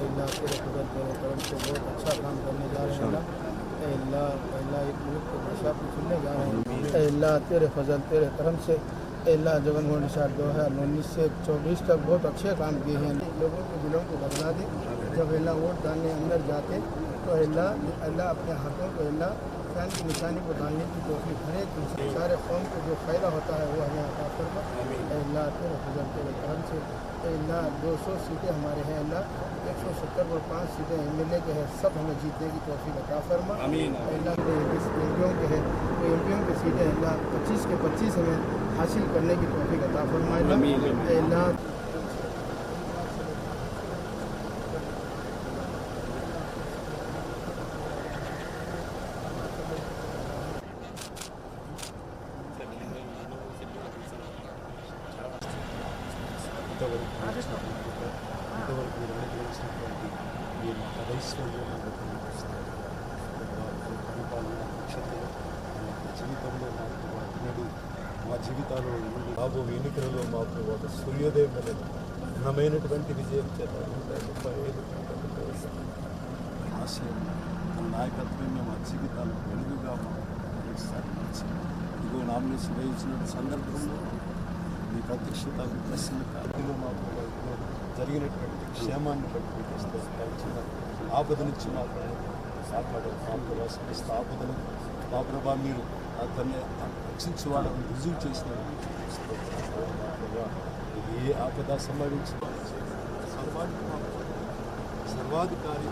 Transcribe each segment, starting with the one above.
अल्लाह तेरे फजल तेरे करम से बहुत अच्छा काम करने जा रहे हैं अल्लाह। अल्लाह एक मुल्क के बादशाह को चुनने जा रहे हैं अल्लाह तेरे फजल तेरे करम से अल्लाह। जगन मोहन निशार 2019 से 24 तक बहुत अच्छे काम किए हैं। लोगों के दिलों को बदला दे। जब अल्लाह वोट डालने अंदर जाते तो अल्लाह अपने हाथों को अल्लाह फैन की निशानी को डालने की तौफीक हर एक सारे कौम को जो फ़ायदा होता है वो हमें अता फरमा अल्लाह तेरे फजल तेरे करम से अल्लाह। 200 सीटें हमारे हैं अल्लाह, 170 और 5 सीटें MLA के हैं, सब हमें जीतने की तौफीक अता फरमा अल्लाह। एमपियों के हैं तो एमपियों की सीटें अल्लाह 25 के 25 हमें हासिल करने की तौफीक अता फरमा अल्लाह। ఇంతవరకు మీరు అనుగ్రహించినటువంటి మీ ఐశ్వర్యాన్ని పరిపాలన నక్షత్రం మా జీవితంలో మాకు వాటినడు మా జీవితాల్లో రాబో ఎన్నికలలో మాకు ఒక సూర్యోదయం అనేది ఘనమైనటువంటి విజయం చేత 135 ఆశయం మా నాయకత్వం మా జీవితాలు వెలుగుగా సాధించి ఇదిగో నామినేషన్ వేయించిన సందర్భంలో మీ ప్రత్యక్షత ప్రసన్నతలో మాకు జరిగినటువంటి క్షేమాన్ని బట్టి చిన్న ఆపద నుంచి మాకు కాపాడారు. మా ప్రభావ సమస్త ఆపదను మా ప్రభావ మీరు అతన్ని రక్షించి వాళ్ళని రుజువు చేసిన ఏ ఆపద సంభవించిన సర్వాధికారి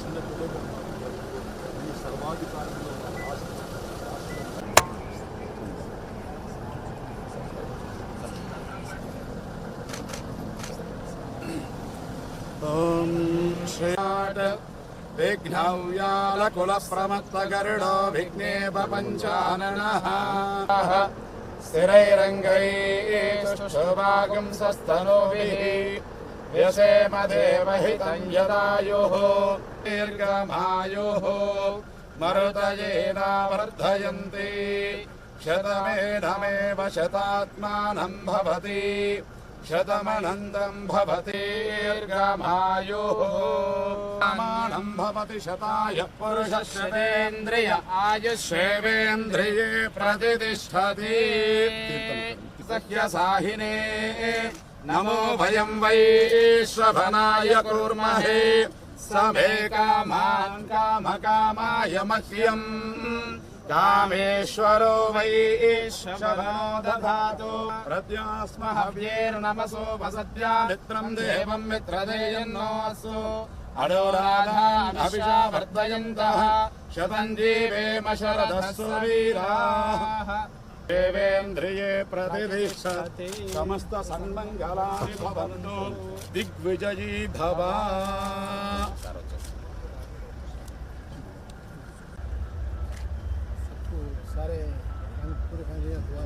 చిన్న పిల్లలు సర్వాధికారంలో ओम श्रीनाथ विघ्नव्यालकुलप्रमत्तगरुडो विघ्नेव पञ्चाननः स्थिरैरङ्गैः सस्तनोभिः व्यसेम देवहितं यदायुः दीर्घमायुः मरुतयेनावर्धयन्ति शतमेधमेव शतात्मानं भवति शतमनन्तं भवति दीर्घमायुः प्रमाणं भवति शताय पुरुषः शतेन्द्रिय आयुष्येवेन्द्रिये प्रतिष्ठति सह्यसाहिने नमो वयं वैश्वभनाय कुर्महे समे कामान् कामकामाय मह्यम् कामेश्वरो वैश्वरो दधातु प्रत्यास्महव्यैर्नमसो वसत्या मित्रं देवं मित्रदेयन्नोऽस्तु अडोराधानभिषा वर्धयन्तः शतं जीवेम शरदः सुवीराः देवेन्द्रिये प्रतिष्ठति समस्त सन्मङ्गलानि भवन्तु दिग्विजयी भव। सारे पूरे दुआ